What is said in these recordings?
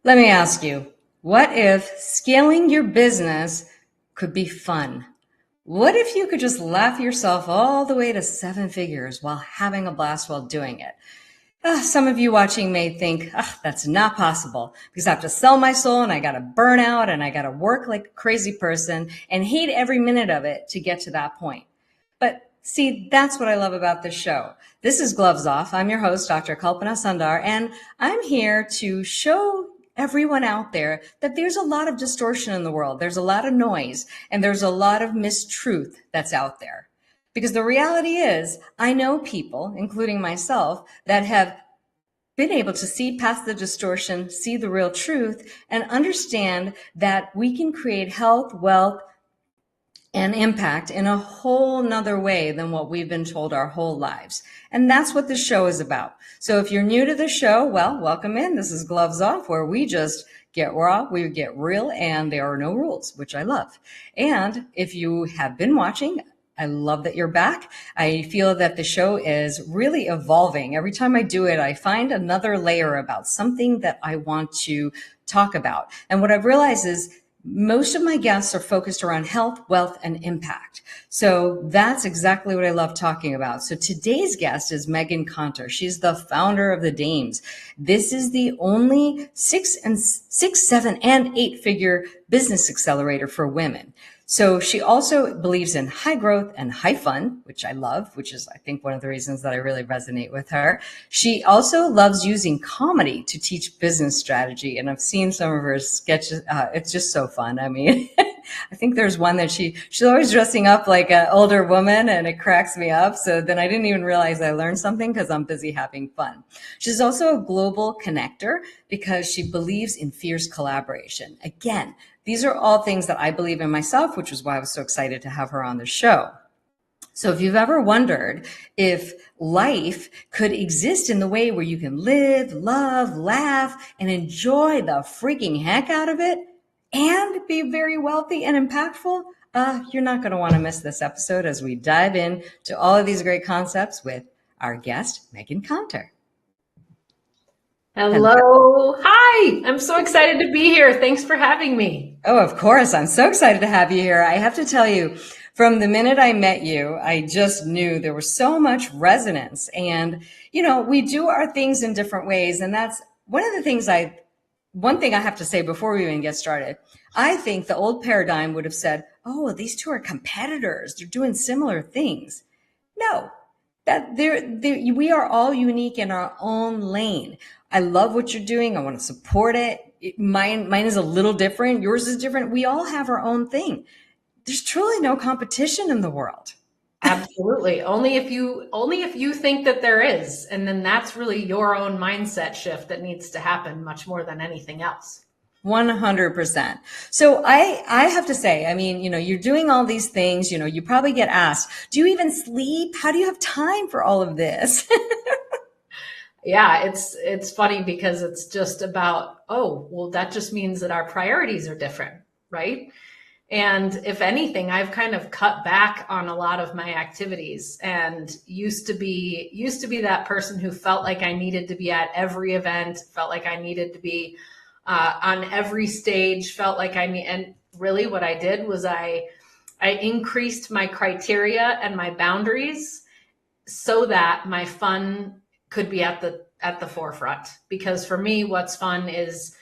Let me ask you, what if scaling your business could be fun? What if you could just laugh yourself all the way to seven figures while having a blast while doing it? Some of you watching may think, that's not possible because I have to sell my soul and I got to burn out and I got to work like a crazy person and hate every minute of it to get to that point. But see, that's what I love about this show. This is Gloves Off. I'm your host, Dr. Kalpana Sundar, and I'm here to show everyone out there that there's a lot of distortion in the world. There's a lot of noise and there's a lot of mistruth that's out there. Because the reality is, I know people, including myself, that have been able to see past the distortion, see the real truth, and understand that we can create health, wealth, and impact in a whole nother way than what we've been told our whole lives. And that's what the show is about. So if you're new to the show, well, welcome in. This is Gloves Off, where we just get raw, we get real, and there are no rules, which I love. And if you have been watching, I love that you're back. I feel that the show is really evolving. Every time I do it, I find another layer about something that I want to talk about. And what I've realized is most of my guests are focused around health, wealth, and impact. So that's exactly what I love talking about. So today's guest is Meghann Conter. She's the founder of the Dames. This is the only six, seven, and eight-figure business accelerator for women. So she also believes in high growth and high fun, which I love, which is, I think, one of the reasons that I really resonate with her. She also loves using comedy to teach business strategy. And I've seen some of her sketches. It's just so fun. I mean, I think there's one that she's always dressing up like an older woman and it cracks me up. So then I didn't even realize I learned something because I'm busy having fun. She's also a global connector because she believes in fierce collaboration. Again, these are all things that I believe in myself, which is why I was so excited to have her on the show. So if you've ever wondered if life could exist in the way where you can live, love, laugh, and enjoy the freaking heck out of it and be very wealthy and impactful, you're not going to want to miss this episode as we dive in to all of these great concepts with our guest, Meghann Conter. Hello. Hi. I'm so excited to be here. Thanks for having me. Oh, of course. I'm so excited to have you here. I have to tell you, from the minute I met you, I just knew there was so much resonance. And, we do our things in different ways. And that's one of the things one thing I have to say before we even get started. I think the old paradigm would have said, oh, these two are competitors. They're doing similar things. No, that we are all unique in our own lane. I love what you're doing. I want to support it. Mine is a little different. Yours is different. We all have our own thing. There's truly no competition in the world. Absolutely. Only if you think that there is. And then that's really your own mindset shift that needs to happen much more than anything else. 100%. So I have to say, I mean, you're doing all these things, you probably get asked, do you even sleep? How do you have time for all of this? Yeah, it's funny because it's just about, oh, well, that just means that our priorities are different, right? And if anything, I've kind of cut back on a lot of my activities and used to be that person who felt like I needed to be at every event, felt like I needed to be on every stage, felt like and really what I did was I increased my criteria and my boundaries so that my fun could be at the forefront. Because for me, what's fun is,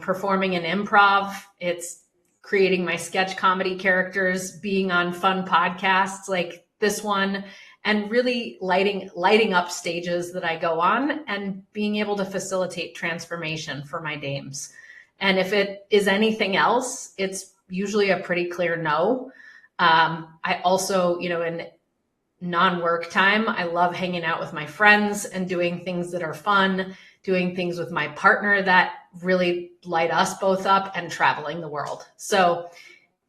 performing an improv. It's creating my sketch comedy characters, being on fun podcasts like this one, and really lighting up stages that I go on and being able to facilitate transformation for my dames. And if it is anything else, it's usually a pretty clear no. I also, in non-work time, I love hanging out with my friends and doing things that are fun, doing things with my partner that really light us both up, and traveling the world. So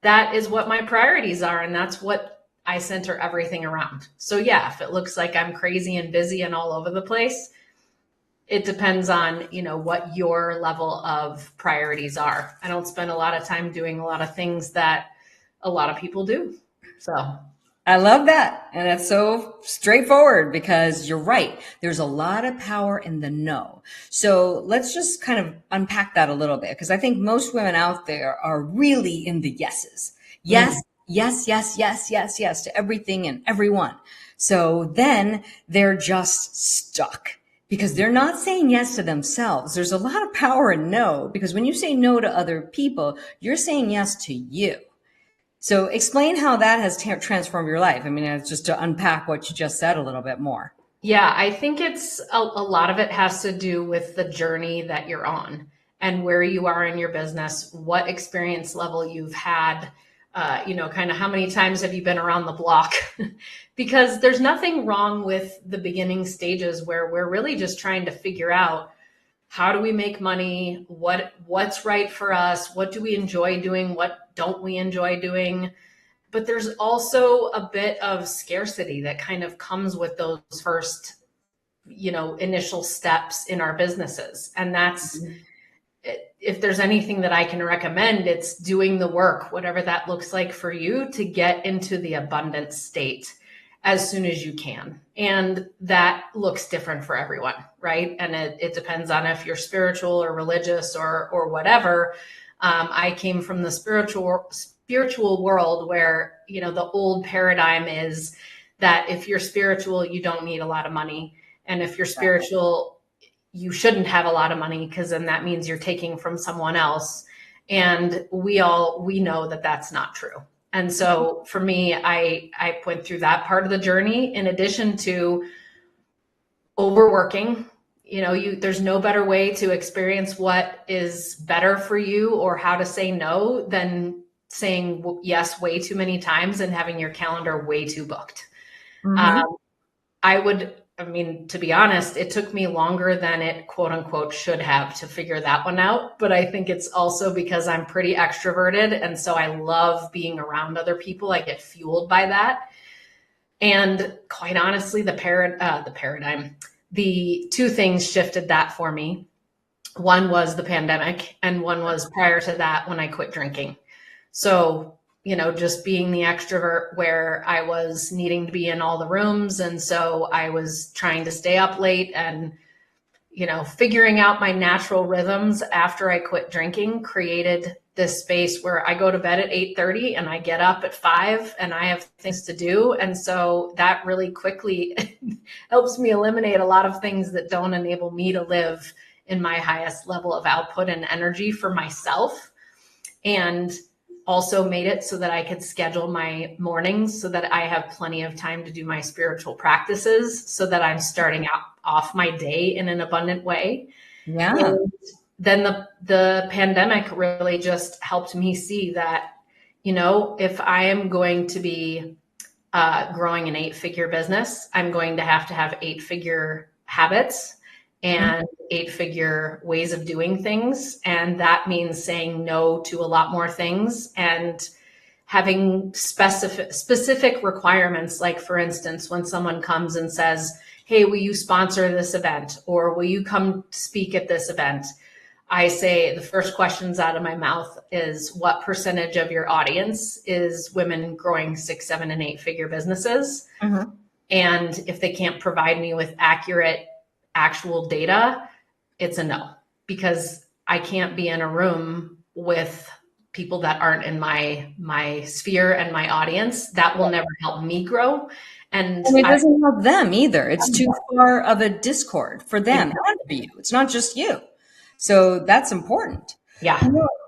that is what my priorities are. And that's what I center everything around. So yeah, if it looks like I'm crazy and busy and all over the place, it depends on, what your level of priorities are. I don't spend a lot of time doing a lot of things that a lot of people do. So I love that. And it's so straightforward because you're right. There's a lot of power in the no. So let's just kind of unpack that a little bit because I think most women out there are really in the yeses. Yes, Mm. yes, yes, yes, yes, yes to everything and everyone. So then they're just stuck because they're not saying yes to themselves. There's a lot of power in no because when you say no to other people, you're saying yes to you. So explain how that has transformed your life. I mean, it's just to unpack what you just said a little bit more. Yeah, I think it's a lot of it has to do with the journey that you're on and where you are in your business, what experience level you've had, kind of how many times have you been around the block? Because there's nothing wrong with the beginning stages where we're really just trying to figure out how do we make money, what's right for us, what do we enjoy doing, what don't we enjoy doing, but there's also a bit of scarcity that kind of comes with those first, initial steps in our businesses. And that's, if there's anything that I can recommend, it's doing the work, whatever that looks like for you, to get into the abundant state as soon as you can. And that looks different for everyone, right? And it depends on if you're spiritual or religious or whatever. I came from the spiritual world where, the old paradigm is that if you're spiritual, you don't need a lot of money. And if you're spiritual, you shouldn't have a lot of money because then that means you're taking from someone else. And we know that that's not true. And so for me, I went through that part of the journey in addition to overworking. There's no better way to experience what is better for you or how to say no than saying yes way too many times and having your calendar way too booked. Mm-hmm. To be honest, it took me longer than it quote unquote should have to figure that one out. But I think it's also because I'm pretty extroverted. And so I love being around other people. I get fueled by that. And quite honestly, the two things shifted that for me. One was the pandemic, and one was prior to that when I quit drinking. So, just being the extrovert where I was needing to be in all the rooms. And so I was trying to stay up late and, figuring out my natural rhythms after I quit drinking created this space where I go to bed at 8:30 and I get up at 5 and I have things to do. And so that really quickly helps me eliminate a lot of things that don't enable me to live in my highest level of output and energy for myself. And also made it so that I could schedule my mornings so that I have plenty of time to do my spiritual practices so that I'm starting off my day in an abundant way. Yeah. And then the pandemic really just helped me see that, if I am going to be growing an 8-figure business, I'm going to have 8-figure habits and 8-figure ways of doing things. And that means saying no to a lot more things and having specific requirements. Like, for instance, when someone comes and says, hey, will you sponsor this event? Or will you come speak at this event? I say the first questions out of my mouth is, what percentage of your audience is women growing 6, 7, and 8-figure businesses? Mm-hmm. And if they can't provide me with accurate actual data, it's a no, because I can't be in a room with people that aren't in my sphere and my audience. That will never help me grow. And it doesn't help them either. It's too far of a discord for them and for you. It's not just you. So that's important. Yeah.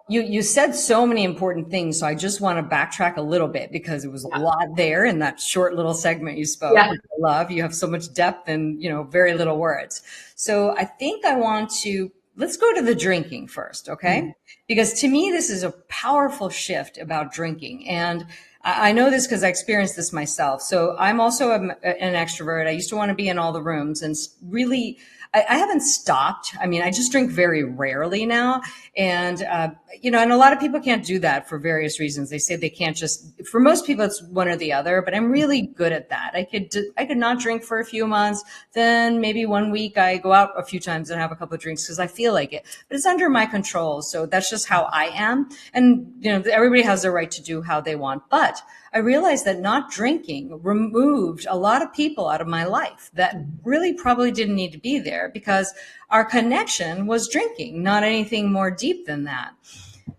You said so many important things. So I just want to backtrack a little bit because it was a lot there in that short little segment you spoke, which I love. You have so much depth and, very little words. So I think let's go to the drinking first. Okay. Mm-hmm. Because to me, this is a powerful shift about drinking. And I know this because I experienced this myself. So I'm also an extrovert. I used to want to be in all the rooms and really, I haven't stopped. I mean, I just drink very rarely now. And, and a lot of people can't do that for various reasons. They say they can't for most people, it's one or the other, but I'm really good at that. I could not drink for a few months. Then maybe one week I go out a few times and have a couple of drinks because I feel like it, but it's under my control. So that's just how I am. And, everybody has the right to do how they want. But I realized that not drinking removed a lot of people out of my life that really probably didn't need to be there, because our connection was drinking, not anything more deep than that.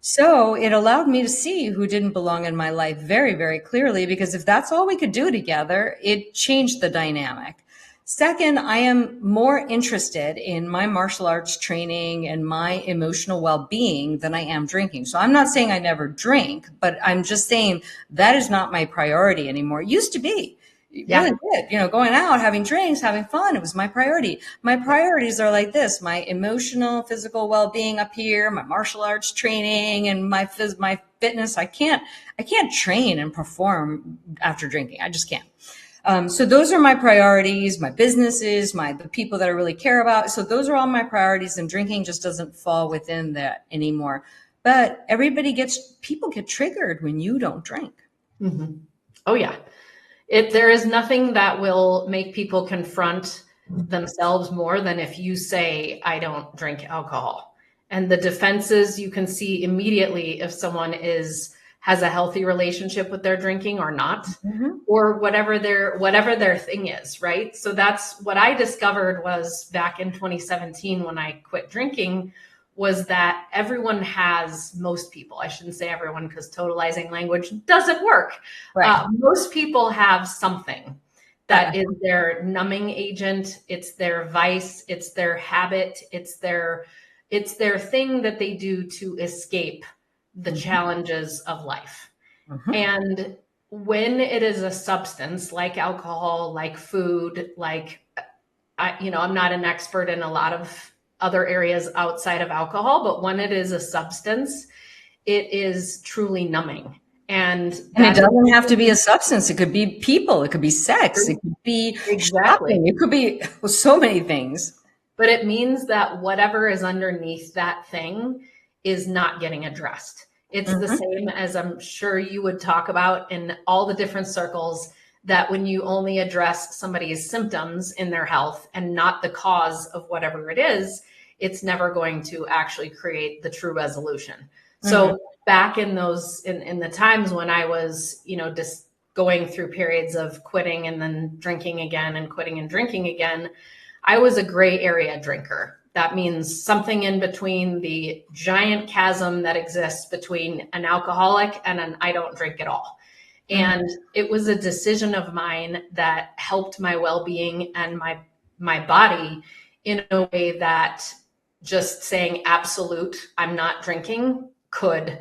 So it allowed me to see who didn't belong in my life very, very clearly, because if that's all we could do together, it changed the dynamic. Second, I am more interested in my martial arts training and my emotional well-being than I am drinking. So I'm not saying I never drink, but I'm just saying that is not my priority anymore. It used to be. It really Yeah. did. Going out, having drinks, having fun, it was my priority. My priorities are like this: my emotional, physical well-being up here, my martial arts training, and my fitness. I can't train and perform after drinking. I just can't. So those are my priorities, my businesses, the people that I really care about. So those are all my priorities, and drinking just doesn't fall within that anymore. But people get triggered when you don't drink. Mm-hmm. Oh yeah. There is nothing that will make people confront themselves more than if you say, I don't drink alcohol. And the defenses you can see immediately if someone has a healthy relationship with their drinking or not, Mm-hmm. or whatever their thing is, right? So that's what I discovered was back in 2017 when I quit drinking, was that most people, I shouldn't say everyone because totalizing language doesn't work. Right. Most people have something that is their numbing agent. It's their vice. It's their habit. It's their thing that they do to escape the challenges of life. Mm-hmm. And when it is a substance like alcohol, like food, I'm not an expert in a lot of other areas outside of alcohol, but when it is a substance, it is truly numbing. And It doesn't have to be a substance. It could be people. It could be sex. It could be exactly. shopping. It could be so many things. But it means that whatever is underneath that thing is not getting addressed. It's the same as I'm sure you would talk about in all the different circles, that when you only address somebody's symptoms in their health and not the cause of whatever it is, it's never going to actually create the true resolution. So back in the times when I was, just going through periods of quitting and then drinking again and quitting and drinking again, I was a gray area drinker. That means something in between the giant chasm that exists between an alcoholic and an I don't drink at all. And it was a decision of mine that helped my well-being and my body in a way that just saying absolute, I'm not drinking could,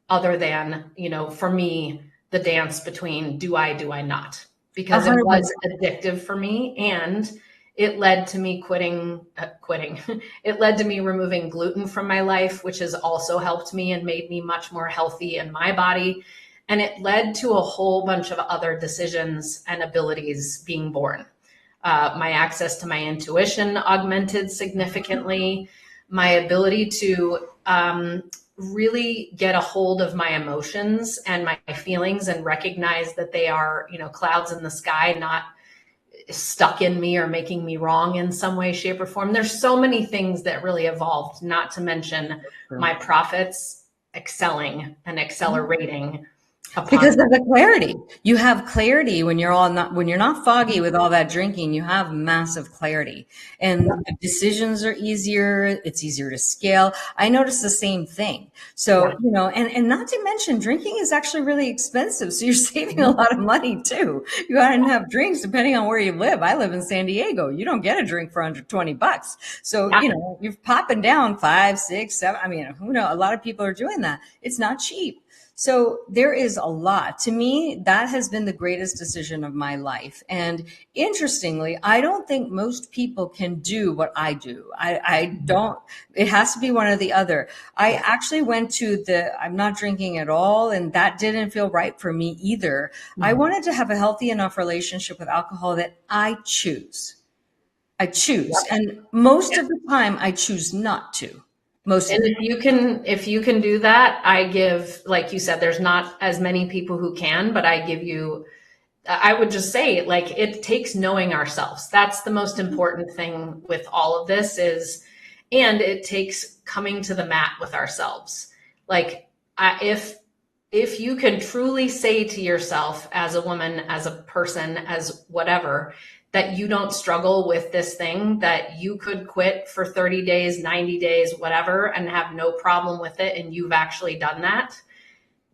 other than, for me, the dance between do I not, because it was addictive for me. And it led to me quitting. It led to me removing gluten from my life, which has also helped me and made me much more healthy in my body. And it led to a whole bunch of other decisions and abilities being born. My access to my intuition augmented significantly. My ability to really get a hold of my emotions and my feelings and recognize that they are, clouds in the sky, not stuck in me or making me wrong in some way, shape, or form. There's so many things that really evolved, not to mention my profits excelling and accelerating. Because of the clarity. You have clarity when you're not foggy with all that drinking. You have massive clarity, and the decisions are easier. It's easier to scale. I noticed the same thing. So, and not to mention, drinking is actually really expensive. So you're saving a lot of money too. You got to have drinks depending on where you live. I live in San Diego. You don't get a drink for under $20. So, you're popping down 5, 6, 7. I mean, who knows? A lot of people are doing that. It's not cheap. So there is a lot. To me, that has been the greatest decision of my life. And interestingly, I don't think most people can do what I do. I don't, it has to be one or the other. I actually went to I'm not drinking at all, and that didn't feel right for me either. I wanted to have a healthy enough relationship with alcohol that I choose. And most of the time I choose not to. And if you can do that, I give, like you said, there's not as many people who can, but I would just say, it takes knowing ourselves. That's the most important thing with all of this and it takes coming to the mat with ourselves. If if you can truly say to yourself as a woman, as a person, as whatever, that you don't struggle with this thing, that you could quit for 30 days, 90 days, whatever, and have no problem with it, and you've actually done that,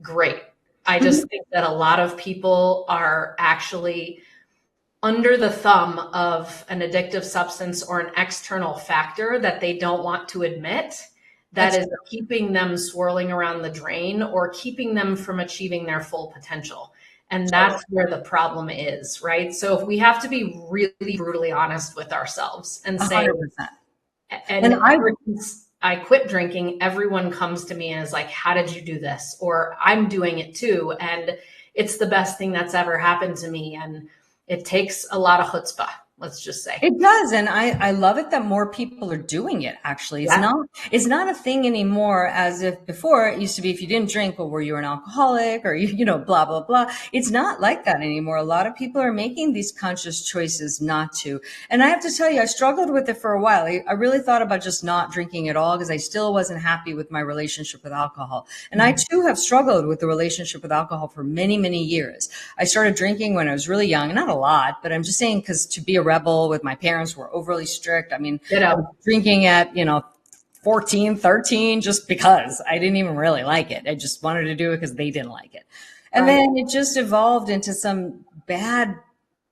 great. I just think that a lot of people are actually under the thumb of an addictive substance or an external factor that they don't want to admit that is keeping them swirling around the drain or keeping them from achieving their full potential. And that's where the problem is, right? So if we have to be really brutally honest with ourselves and say, 100%. and ever since I quit drinking, everyone comes to me and is like, how did you do this? Or I'm doing it too. And it's the best thing that's ever happened to me. And it takes a lot of chutzpah, let's just say. It does. And I love it that more people are doing it, actually. It's not a thing anymore as if before it used to be if you didn't drink, well, were you an alcoholic or, blah, blah, blah. It's not like that anymore. A lot of people are making these conscious choices not to. And I have to tell you, I struggled with it for a while. I really thought about just not drinking at all because I still wasn't happy with my relationship with alcohol. And I too have struggled with the relationship with alcohol for many, many years. I started drinking when I was really young, not a lot, but I'm just saying because to be a rebel with my parents were overly strict. I mean, I was drinking at, 14, 13, just because I didn't even really like it. I just wanted to do it because they didn't like it. And then it just evolved into some bad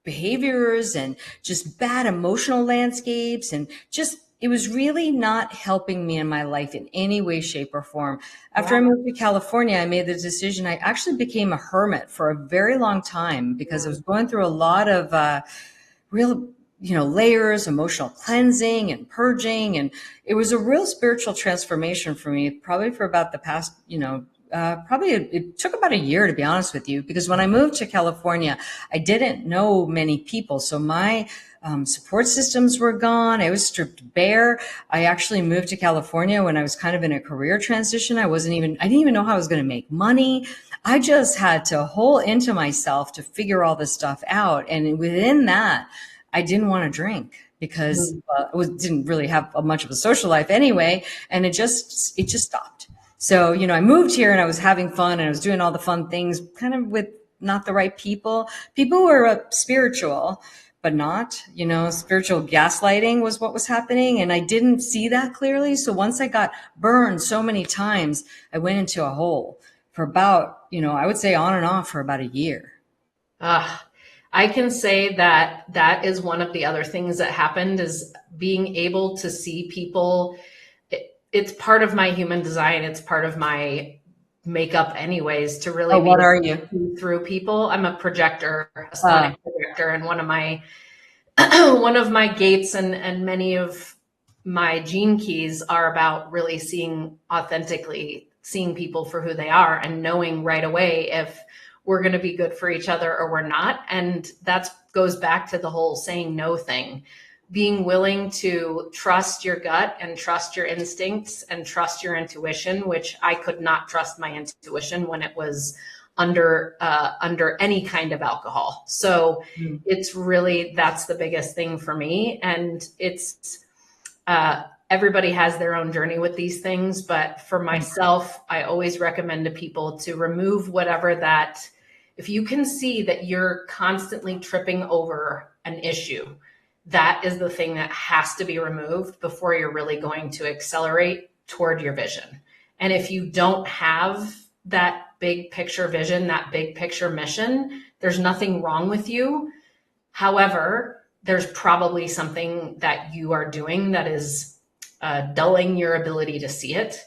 behaviors and just bad emotional landscapes. And just, it was really not helping me in my life in any way, shape, or form. After I moved to California, I made the decision. I actually became a hermit for a very long time because I was going through a lot of real layers, emotional cleansing and purging. And it was a real spiritual transformation for me, probably for about the past, it took about a year, to be honest with you, because when I moved to California, I didn't know many people. So my support systems were gone. I was stripped bare. I actually moved to California when I was kind of in a career transition. I didn't even know how I was going to make money. I just had to hole into myself to figure all this stuff out. And within that, I didn't want to drink because I didn't really have much of a social life anyway. And it just stopped. So, I moved here and I was having fun and I was doing all the fun things kind of with not the right people who were spiritual, but not, spiritual gaslighting was what was happening. And I didn't see that clearly. So once I got burned so many times, I went into a hole for about, I would say on and off for about a year. I can say that is one of the other things that happened is being able to see people. It's part of my human design. It's part of my makeup anyways, to really what are you? Through people. I'm a projector, a sonic projector. And one of my gates and many of my gene keys are about really authentically seeing people for who they are and knowing right away if we're going to be good for each other or we're not. And that goes back to the whole saying no thing, being willing to trust your gut and trust your instincts and trust your intuition, which I could not trust my intuition when it was under any kind of alcohol. So it's really, that's the biggest thing for me. And it's, everybody has their own journey with these things. But for myself, I always recommend to people to remove whatever that, if you can see that you're constantly tripping over an issue, that is the thing that has to be removed before you're really going to accelerate toward your vision. And if you don't have that big picture vision, that big picture mission, there's nothing wrong with you. However, there's probably something that you are doing that is dulling your ability to see it.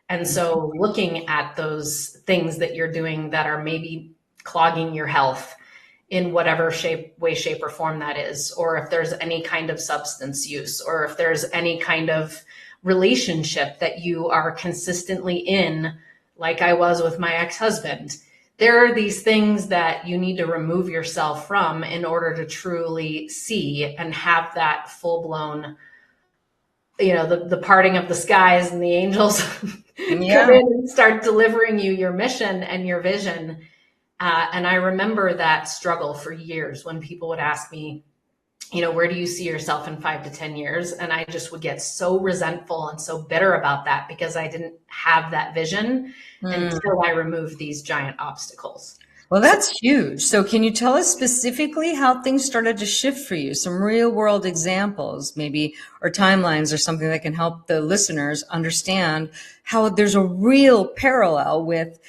And so looking at those things that you're doing that are maybe clogging your health in whatever way, shape, or form that is, or if there's any kind of substance use, or if there's any kind of relationship that you are consistently in, like I was with my ex-husband. There are these things that you need to remove yourself from in order to truly see and have that full-blown, the parting of the skies and the angels come in and start delivering you your mission and your vision. And I remember that struggle for years when people would ask me, where do you see yourself in 5 to 10 years? And I just would get so resentful and so bitter about that because I didn't have that vision Mm. until I removed these giant obstacles. Well, So that's huge. So, can you tell us specifically how things started to shift for you? Some real world examples, maybe, or timelines, or something that can help the listeners understand how there's a real parallel with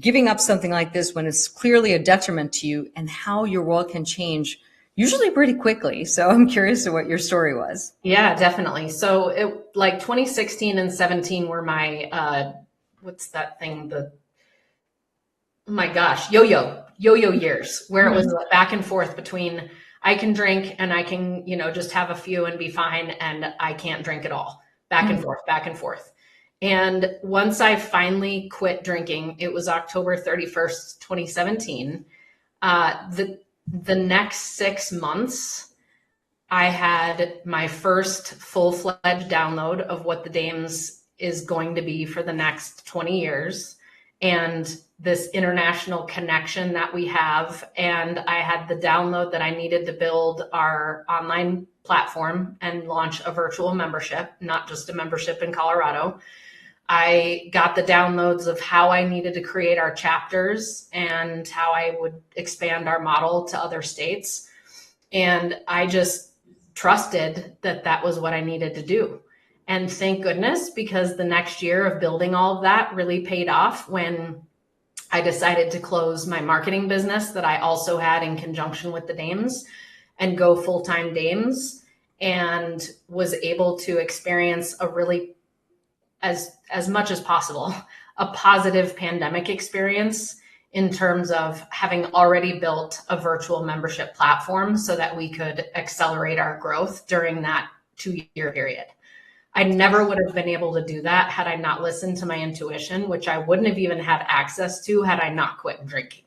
giving up something like this when it's clearly a detriment to you, and how your world can change usually pretty quickly. So, I'm curious to what your story was. yeah, definitely. So it like 2016 and 17 were my what's that thing? Oh my gosh, yo-yo years, where it was back and forth between I can drink and I can, just have a few and be fine, and I can't drink at all. Back and forth, back and forth. And once I finally quit drinking, it was October 31st, 2017. The next 6 months, I had my first full-fledged download of what the Dames is going to be for the next 20 years. And this international connection that we have. And I had the download that I needed to build our online platform and launch a virtual membership, not just a membership in Colorado. I got the downloads of how I needed to create our chapters and how I would expand our model to other states. And I just trusted that that was what I needed to do. And thank goodness, because the next year of building all of that really paid off when I decided to close my marketing business that I also had in conjunction with the Dames and go full-time Dames, and was able to experience a really, as much as possible, a positive pandemic experience in terms of having already built a virtual membership platform so that we could accelerate our growth during that 2-year period. I never would have been able to do that had I not listened to my intuition, which I wouldn't have even had access to had I not quit drinking.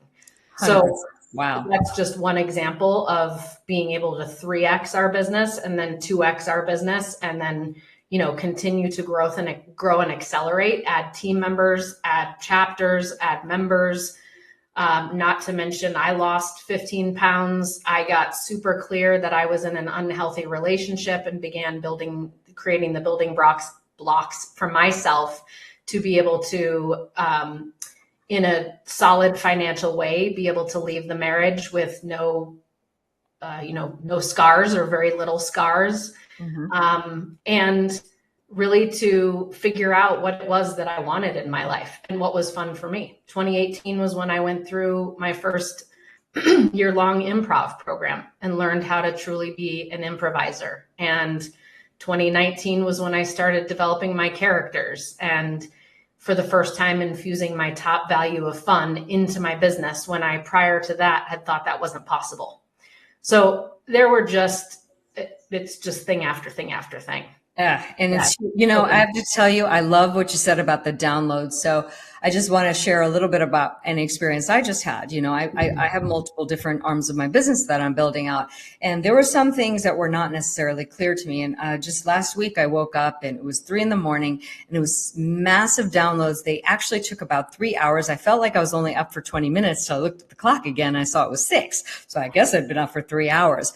100%. So Wow. that's just one example of being able to 3x our business and then 2x our business, and then, continue to grow and accelerate, add team members, add chapters, add members. Not to mention, I lost 15 pounds. I got super clear that I was in an unhealthy relationship and began creating the building blocks for myself to be able to, in a solid financial way, be able to leave the marriage with no scars or very little scars. And really to figure out what it was that I wanted in my life and what was fun for me. 2018 was when I went through my first year-long improv program and learned how to truly be an improviser. And 2019 was when I started developing my characters, and for the first time infusing my top value of fun into my business, when I, prior to that, had thought that wasn't possible. So there were it's just thing after thing after thing. Yeah. And it's, I have to tell you, I love what you said about the downloads. So I just want to share a little bit about an experience I just had. I have multiple different arms of my business that I'm building out. And there were some things that were not necessarily clear to me. And just last week, I woke up and it was 3 a.m. and it was massive downloads. They actually took about 3 hours. I felt like I was only up for 20 minutes. So I looked at the clock again. I saw it was 6. So I guess I'd been up for 3 hours.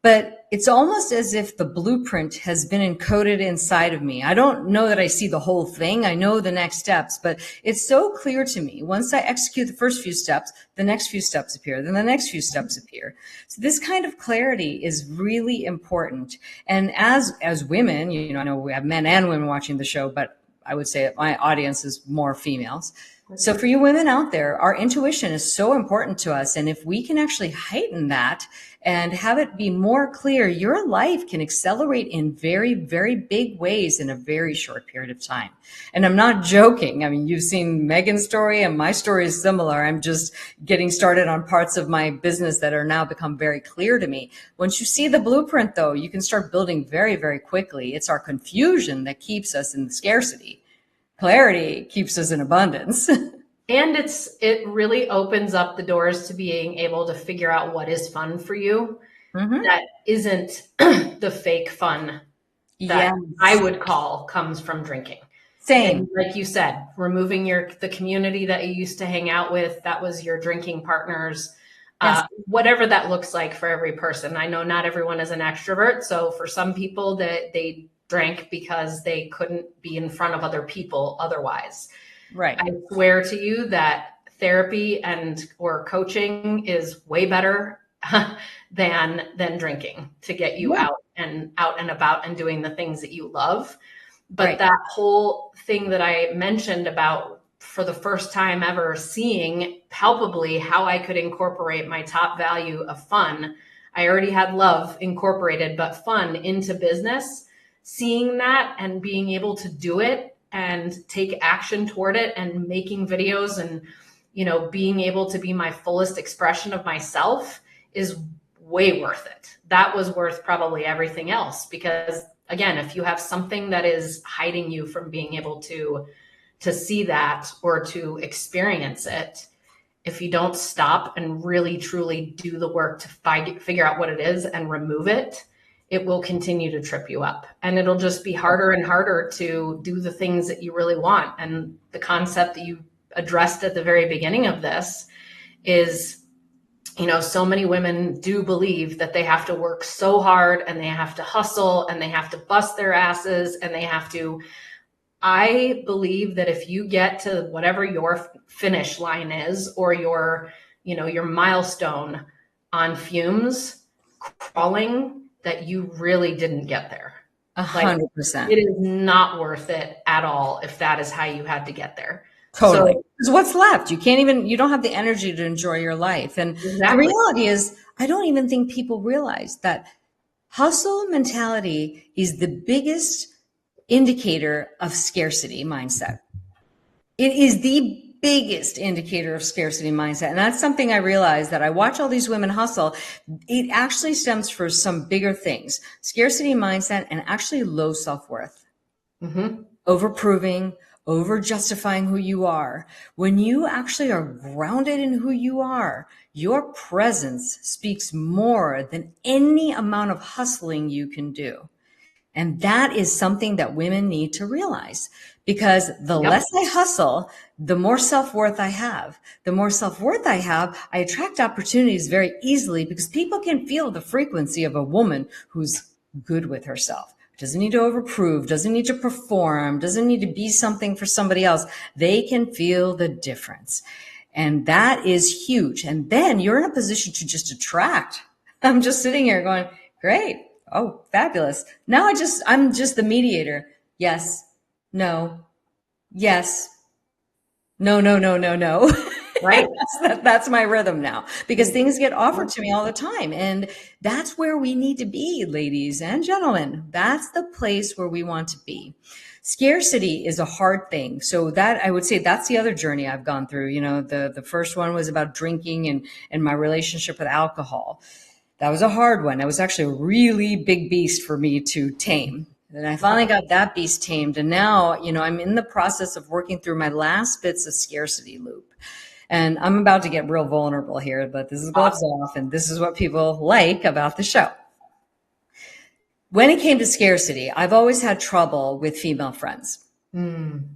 But it's almost as if the blueprint has been encoded inside of me. I don't know that I see the whole thing. I know the next steps, but it's so clear to me. Once I execute the first few steps, the next few steps appear, then the next few steps appear. So this kind of clarity is really important. And as women, I know we have men and women watching the show, but I would say that my audience is more females. So for you women out there, our intuition is so important to us. And if we can actually heighten that and have it be more clear, your life can accelerate in very, very big ways in a very short period of time. And I'm not joking. I mean, you've seen Meghann's story and my story is similar. I'm just getting started on parts of my business that are now become very clear to me. Once you see the blueprint, though, you can start building very, very quickly. It's our confusion that keeps us in the scarcity. Clarity keeps us in abundance. And it really opens up the doors to being able to figure out what is fun for you. That isn't the fake fun that I would call comes from drinking. Same. And like you said, removing the community that you used to hang out with, that was your drinking partners, Yes. whatever that looks like for every person. I know not everyone is an extrovert. So for some people that they drank because they couldn't be in front of other people otherwise. Right. I swear to you that therapy and or coaching is way better than drinking to get you Yeah. out and about and doing the things that you love. But Right. that whole thing that I mentioned about for the first time ever seeing palpably how I could incorporate my top value of fun. I already had love incorporated, but fun into business, seeing that and being able to do it and take action toward it and making videos and, being able to be my fullest expression of myself is way worth it. That was worth probably everything else because again, if you have something that is hiding you from being able to see that or to experience it, if you don't stop and really truly do the work to figure out what it is and remove it, it will continue to trip you up. And it'll just be harder and harder to do the things that you really want. And the concept that you addressed at the very beginning of this is, so many women do believe that they have to work so hard and they have to hustle and they have to bust their asses and they have to. I believe that if you get to whatever your finish line is or your milestone on fumes, crawling, that you really didn't get there. 100%. It is not worth it at all if that is how you had to get there. Totally. So, Because what's left? You don't have the energy to enjoy your life. And the exactly. reality is, I don't even think people realize that hustle mentality is the biggest indicator of scarcity mindset. It is the biggest indicator of scarcity mindset. And that's something I realized that I watch all these women hustle. It actually stems for some bigger things, scarcity mindset and actually low self-worth. Mm-hmm. Over-proving, over-justifying who you are. When you actually are grounded in who you are, your presence speaks more than any amount of hustling you can do. And that is something that women need to realize because the Yep. less I hustle, the more self-worth I have. The more self-worth I have, I attract opportunities very easily because people can feel the frequency of a woman who's good with herself. Doesn't need to overprove, doesn't need to perform, doesn't need to be something for somebody else. They can feel the difference. And that is huge. And then you're in a position to just attract. I'm just sitting here going, great. Oh, fabulous. Now I'm just the mediator. Yes. No. Yes. No, no, no, no, no. Right. That's my rhythm now because things get offered to me all the time. And that's where we need to be, ladies and gentlemen. That's the place where we want to be. Scarcity is a hard thing. So that I would say that's the other journey I've gone through. The first one was about drinking and my relationship with alcohol. That was a hard one. That was actually a really big beast for me to tame. And I finally got that beast tamed. And now, I'm in the process of working through my last bits of scarcity loop. And I'm about to get real vulnerable here, but this is gloves off. And this is what people like about the show. When it came to scarcity, I've always had trouble with female friends.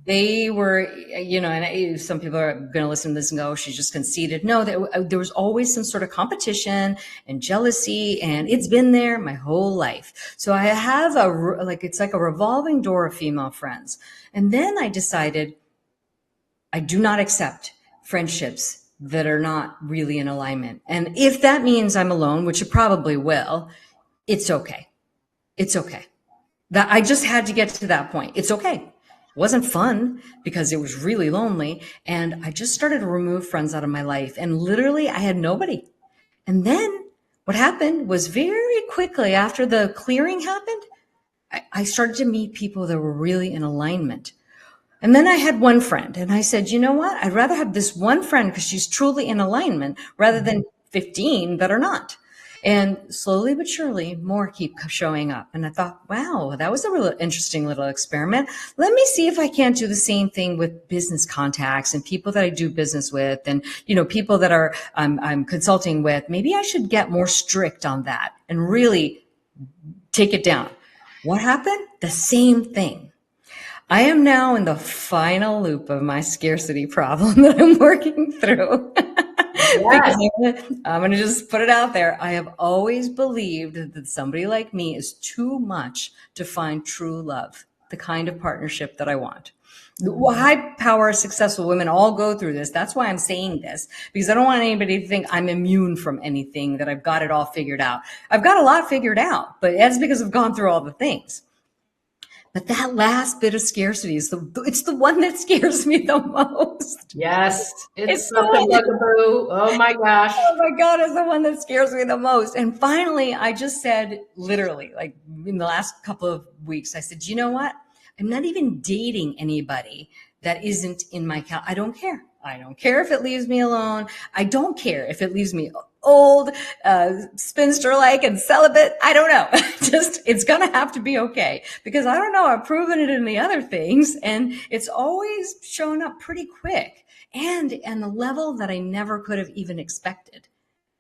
They were, and some people are going to listen to this and go, she's just conceited. No, there was always some sort of competition and jealousy, and it's been there my whole life. So I have it's like a revolving door of female friends. And then I decided I do not accept friendships that are not really in alignment. And if that means I'm alone, which it probably will, it's okay. It's okay. That I just had to get to that point. It's okay. It wasn't fun because it was really lonely. And I just started to remove friends out of my life. And literally I had nobody. And then what happened was very quickly after the clearing happened, I started to meet people that were really in alignment. And then I had one friend and I said, you know what? I'd rather have this one friend because she's truly in alignment rather than 15 that are not. And slowly but surely, more keep showing up. And I thought, wow, that was a really interesting little experiment. Let me see if I can't do the same thing with business contacts and people that I do business with and, people that are I'm consulting with. Maybe I should get more strict on that and really take it down. What happened? The same thing. I am now in the final loop of my scarcity problem that I'm working through. Yes. Because I'm gonna just put it out there. I have always believed that somebody like me is too much to find true love, the kind of partnership that I want. High power, successful women all go through this. That's why I'm saying this, because I don't want anybody to think I'm immune from anything, that I've got it all figured out. I've got a lot figured out, but that's because I've gone through all the things. But that last bit of scarcity it's the one that scares me the most. Yes. It's It's the such a one. bugaboo. Oh my gosh. Oh my God, it's the one that scares me the most. And finally, I just said, literally, like in the last couple of weeks, I said, you know what? I'm not even dating anybody that isn't in my I don't care. I don't care if it leaves me alone. I don't care if it leaves me old, spinster-like and celibate. I don't know. Just, it's going to have to be okay, because I don't know. I've proven it in the other things, and it's always shown up pretty quick and the level that I never could have even expected.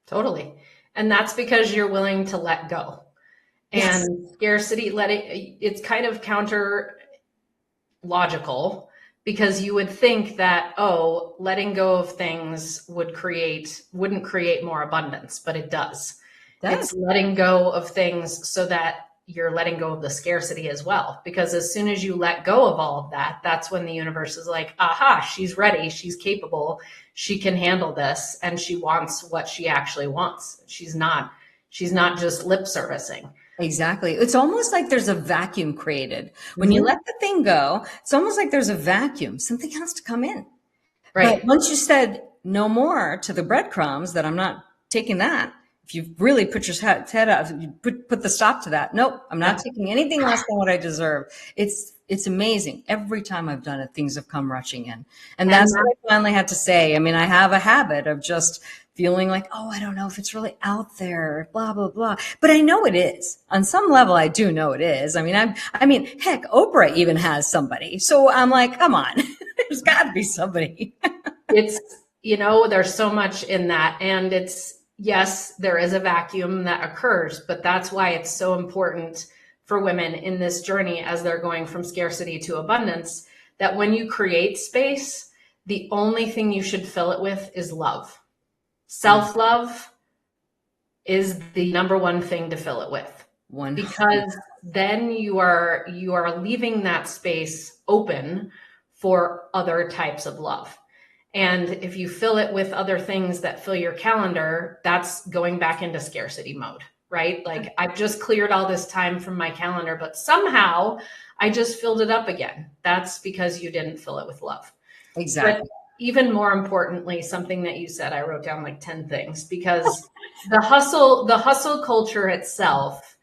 Totally. And that's because you're willing to let go. Yes. And scarcity, it's kind of counter logical, because you would think that, oh, letting go of things wouldn't create more abundance, but it does. It's Does. letting go of things so that you're letting go of the scarcity as well. Because as soon as you let go of all of that, that's when the universe is like, aha, she's ready, she's capable, she can handle this, and she wants what she actually wants. She's not just lip servicing. Exactly. It's almost like there's a vacuum created. When you Mm-hmm. let the thing go, it's almost like there's a vacuum. Something has to come in. But Right. once you said no more to the breadcrumbs, that I'm not taking that. If you really put your head out, you put the stop to that. Nope, I'm not Yeah. taking anything less than what I deserve. It's amazing. Every time I've done it, things have come rushing in. And And that's what I finally had to say. I mean, I have a habit of just feeling like, oh, I don't know if it's really out there, blah, blah, blah. But I know it is. On some level, I do know it is. I mean, heck, Oprah even has somebody. So I'm like, come on, there's got to be somebody. it's, there's so much in that. And yes, there is a vacuum that occurs, but that's why it's so important for women in this journey as they're going from scarcity to abundance, that when you create space, the only thing you should fill it with is love. Self-love is the number one thing to fill it with, 100. because then you are leaving that space open for other types of love. And if you fill it with other things that fill your calendar, that's going back into scarcity mode, right? Like, I've just cleared all this time from my calendar, but somehow I just filled it up again. That's because you didn't fill it with love. Exactly. But even more importantly, something that you said, I wrote down like 10 things, because the hustle culture itself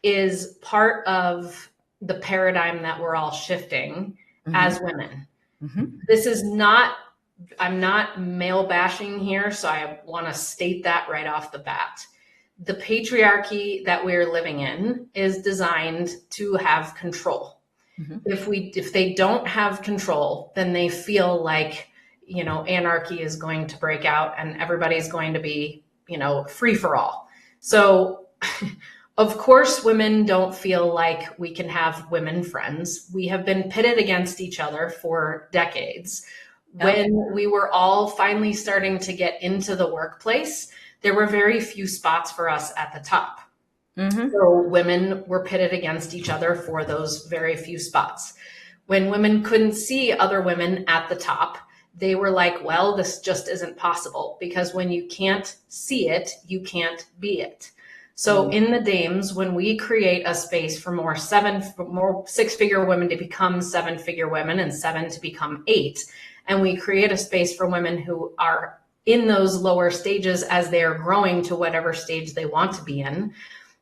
is part of the paradigm that we're all shifting as women. This is not, I'm not male bashing here, so I want to state that right off the bat. The patriarchy that we're living in is designed to have control. If they don't have control, then they feel like, anarchy is going to break out and everybody's going to be, free for all. So of course, women don't feel like we can have women friends. We have been pitted against each other for decades. When we were all finally starting to get into the workplace, there were very few spots for us at the top. So women were pitted against each other for those very few spots. When women couldn't see other women at the top, they were like, well, this just isn't possible, because when you can't see it, you can't be it. So in the Dames, when we create a space for more six-figure women to become seven-figure women and seven to become eight, and we create a space for women who are in those lower stages as they are growing to whatever stage they want to be in,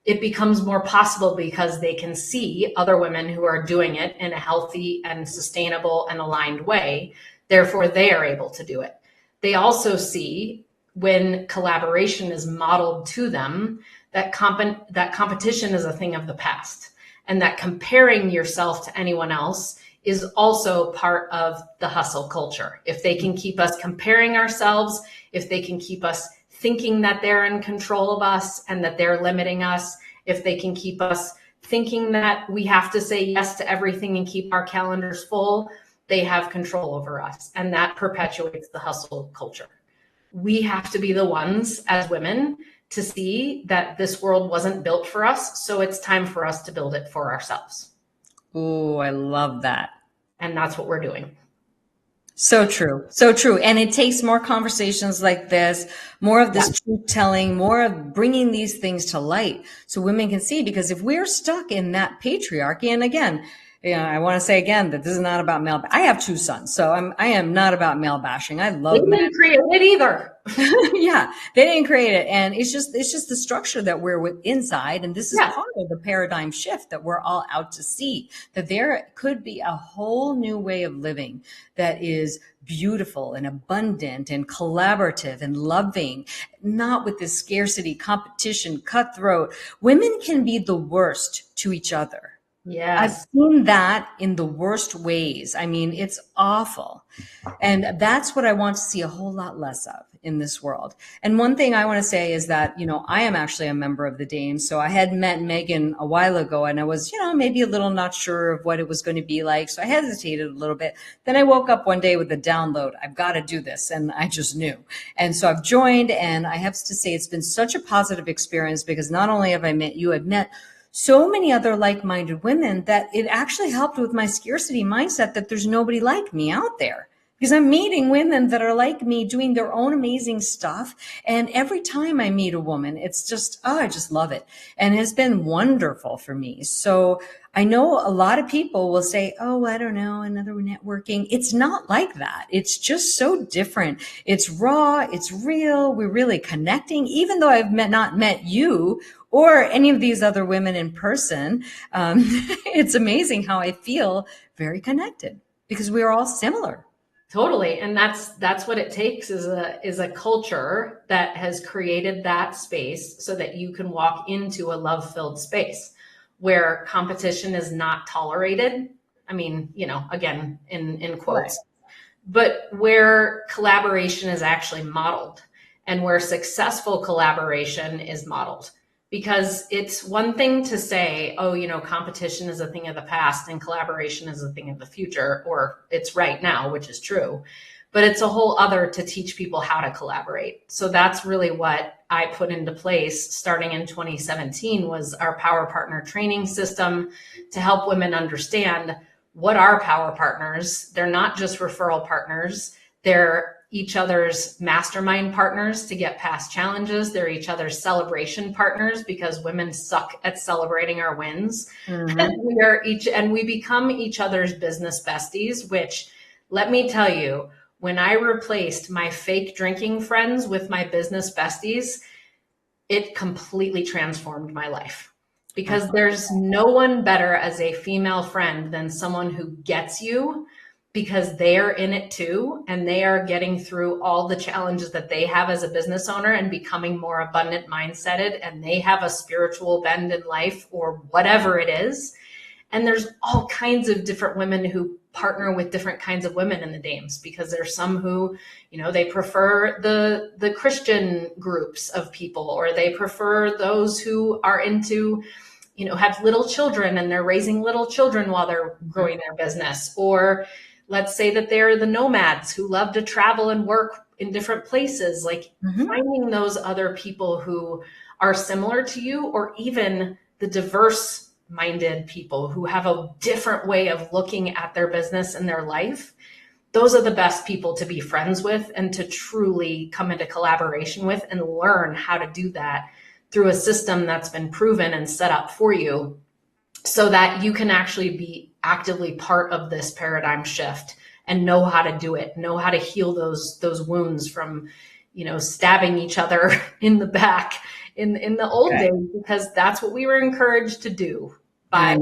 it becomes more possible because they can see other women who are doing it in a healthy and sustainable and aligned way. Therefore, they are able to do it. They also see, when collaboration is modeled to them, that competition is a thing of the past, and that comparing yourself to anyone else is also part of the hustle culture. If they can keep us comparing ourselves, if they can keep us thinking that they're in control of us and that they're limiting us, if they can keep us thinking that we have to say yes to everything and keep our calendars full, they have control over us. And that perpetuates the hustle culture. we have to be the ones as women to see that this world wasn't built for us. So it's time for us to build it for ourselves. Oh, I love that. And that's what we're doing. So true. So true. And it takes more conversations like this, more of this truth telling, more of bringing these things to light so women can see. Because if we're stuck in that patriarchy, and again, I want to say again that this is not about male. I have two sons, so I am not about male bashing. I love men. They didn't create it either. Yeah, they didn't create it, and it's just the structure that we're with inside, and this is part of the paradigm shift that we're all out to see. That there could be a whole new way of living that is beautiful and abundant and collaborative and loving, not with this scarcity, competition, cutthroat. Women can be the worst to each other. Yes. I've seen that in the worst ways. I mean, it's awful. And that's what I want to see a whole lot less of in this world. And one thing I want to say is that, I am actually a member of the Dames. So I had met Meghann a while ago and I was, maybe a little not sure of what it was going to be like. So I hesitated a little bit. Then I woke up one day with a download. I've got to do this. And I just knew. And so I've joined, and I have to say it's been such a positive experience, because not only have I met you, I've met so many other like-minded women that it actually helped with my scarcity mindset that there's nobody like me out there. Because I'm meeting women that are like me, doing their own amazing stuff. And every time I meet a woman, it's just, I just love it. And it's been wonderful for me. So I know a lot of people will say, oh, I don't know, another networking. It's not like that. It's just so different. It's raw. It's real. We're really connecting. Even though I've not met you or any of these other women in person, it's amazing how I feel very connected, because we are all similar. Totally. And that's what it takes, is a culture that has created that space so that you can walk into a love-filled space where competition is not tolerated. I mean, again, in quotes, right. But where collaboration is actually modeled, and where successful collaboration is modeled. Because it's one thing to say, oh, competition is a thing of the past and collaboration is a thing of the future, or it's right now, which is true. But it's a whole other to teach people how to collaborate. So that's really what I put into place starting in 2017, was our Power Partner training system to help women understand what are power partners. They're not just referral partners. They're each other's mastermind partners to get past challenges. They're each other's celebration partners, because women suck at celebrating our wins. Mm-hmm. And we become each other's business besties, which, let me tell you, when I replaced my fake drinking friends with my business besties, it completely transformed my life. Because there's no one better as a female friend than someone who gets you, because they are in it too, and they are getting through all the challenges that they have as a business owner and becoming more abundant mindseted, and they have a spiritual bend in life or whatever it is. And there's all kinds of different women who partner with different kinds of women in the Dames, because there's some who, they prefer the Christian groups of people, or they prefer those who are into, have little children and they're raising little children while they're growing their business. Or let's say that they're the nomads who love to travel and work in different places, like finding those other people who are similar to you, or even the diverse minded people who have a different way of looking at their business and their life. Those are the best people to be friends with and to truly come into collaboration with, and learn how to do that through a system that's been proven and set up for you, so that you can actually be actively part of this paradigm shift and know how to do it, know how to heal those wounds from, stabbing each other in the back in the old days, because that's what we were encouraged to do by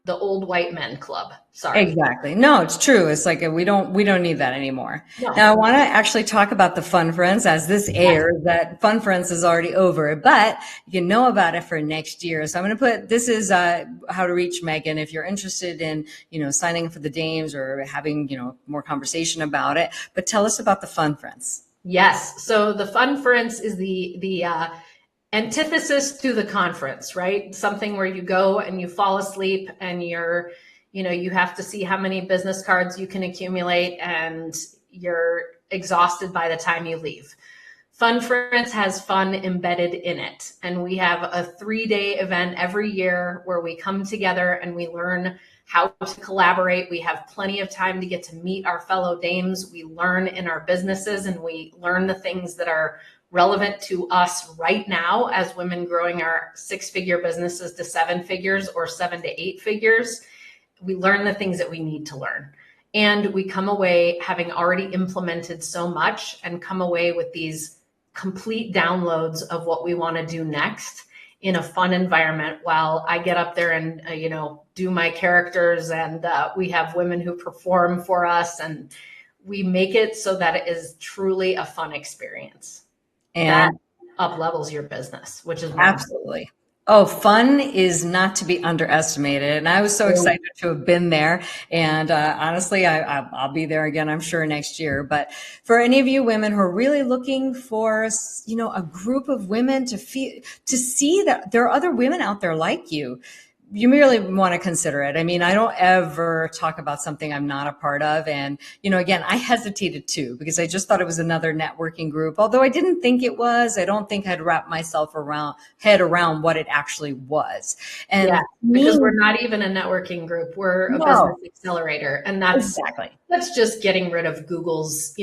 the old white men club. Sorry. Exactly. No, it's true. It's like we don't need that anymore. No. Now I want to actually talk about the Fun Friends as this airs. That Fun Friends is already over, but you can know about it for next year. So I'm going to put, this is how to reach Meghann if you're interested in, signing up for the Dames or having, more conversation about it. But tell us about the Fun Friends. Yes. So the Fun Friends is the antithesis to the conference, right? Something where you go and you fall asleep and you have to see how many business cards you can accumulate, and exhausted by the time you leave. Fun Friends has fun embedded in it. And we have a 3-day event every year where we come together and we learn how to collaborate. We have plenty of time to get to meet our fellow dames. We learn in our businesses and we learn the things that are relevant to us right now as women growing our 6-figure businesses to 7 figures or 7 to 8 figures. We learn the things that we need to learn. And we come away having already implemented so much and come away with these complete downloads of what we want to do next in a fun environment while I get up there and, do my characters, and we have women who perform for us, and we make it so that it is truly a fun experience. And that up levels your business, which is absolutely. Oh, fun is not to be underestimated. And I was so excited to have been there. And honestly, I'll be there again, I'm sure, next year. But for any of you women who are really looking for, a group of women to see that there are other women out there like you, you merely want to consider it. I mean, I don't ever talk about something I'm not a part of. And, again, I hesitated too, because I just thought it was another networking group. Although I didn't think it was, I don't think I'd wrap myself head around what it actually was. And because we're not even a networking group. We're a business accelerator. And that's just getting rid of Google's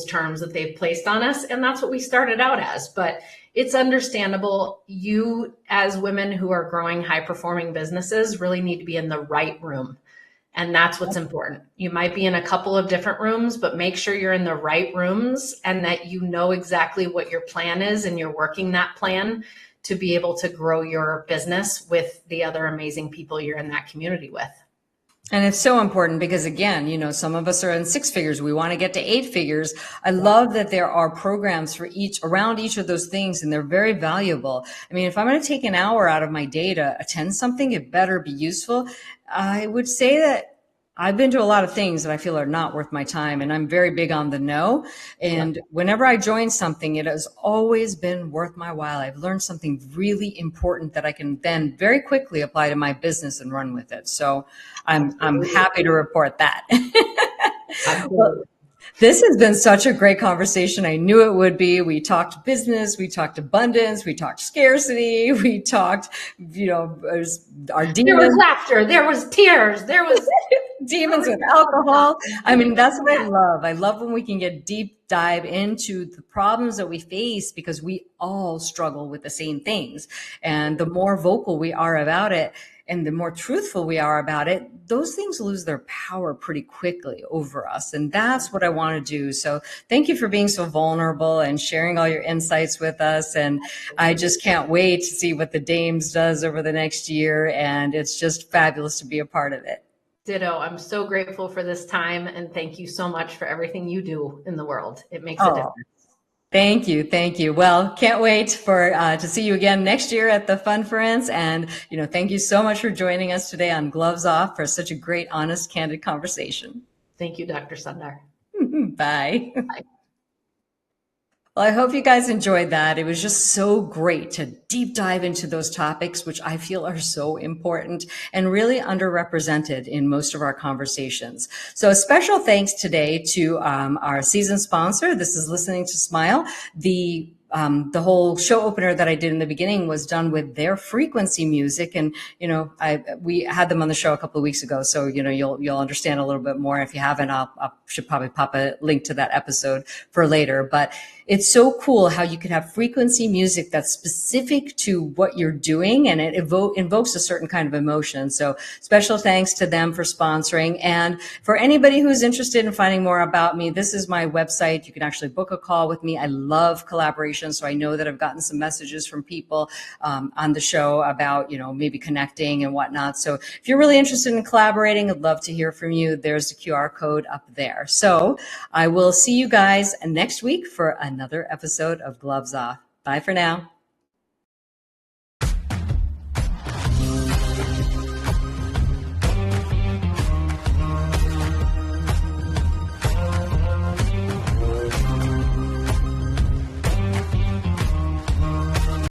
terms that they've placed on us. And that's what we started out as. But it's understandable. You, as women who are growing high-performing businesses, really need to be in the right room. And that's what's important. You might be in a couple of different rooms, but make sure you're in the right rooms and that you know exactly what your plan is and you're working that plan to be able to grow your business with the other amazing people you're in that community with. And it's so important because, again, some of us are in 6 figures. We want to get to 8 figures. I love that there are programs for around each of those things, and they're very valuable. I mean, if I'm going to take an hour out of my day to attend something, it better be useful. I would say that I've been to a lot of things that I feel are not worth my time, and I'm very big on the no. And whenever I join something, it has always been worth my while. I've learned something really important that I can then very quickly apply to my business and run with it. So I'm happy to report that. Well, this has been such a great conversation. I knew it would be. We talked business, we talked abundance, we talked scarcity, we talked, our demons. There was laughter, there was tears, there was demons with alcohol. I mean, that's what I love. I love when we can get deep dive into the problems that we face, because we all struggle with the same things. And the more vocal we are about it, and the more truthful we are about it, those things lose their power pretty quickly over us. And that's what I want to do. So thank you for being so vulnerable and sharing all your insights with us. And I just can't wait to see what the Dames does over the next year. And it's just fabulous to be a part of it. Ditto. I'm so grateful for this time. And thank you so much for everything you do in the world. It makes a difference. Thank you. Thank you. Well, can't wait to see you again next year at the Fun Friends. And, thank you so much for joining us today on Gloves Off for such a great, honest, candid conversation. Thank you, Dr. Sundar. Bye. Bye. Well, I hope you guys enjoyed that. It was just so great to deep dive into those topics, which I feel are so important and really underrepresented in most of our conversations. So a special thanks today to our season sponsor. This is Listening to Smile. The whole show opener that I did in the beginning was done with their frequency music. And, we had them on the show a couple of weeks ago. So, you'll understand a little bit more. If you haven't, I should probably pop a link to that episode for later. But it's so cool how you can have frequency music that's specific to what you're doing, and it invokes a certain kind of emotion. So special thanks to them for sponsoring. And for anybody who's interested in finding more about me, this is my website. You can actually book a call with me. I love collaboration. So I know that I've gotten some messages from people on the show about, maybe connecting and whatnot. So if you're really interested in collaborating, I'd love to hear from you. There's the QR code up there. So I will see you guys next week for another episode of Gloves Off. Bye for now.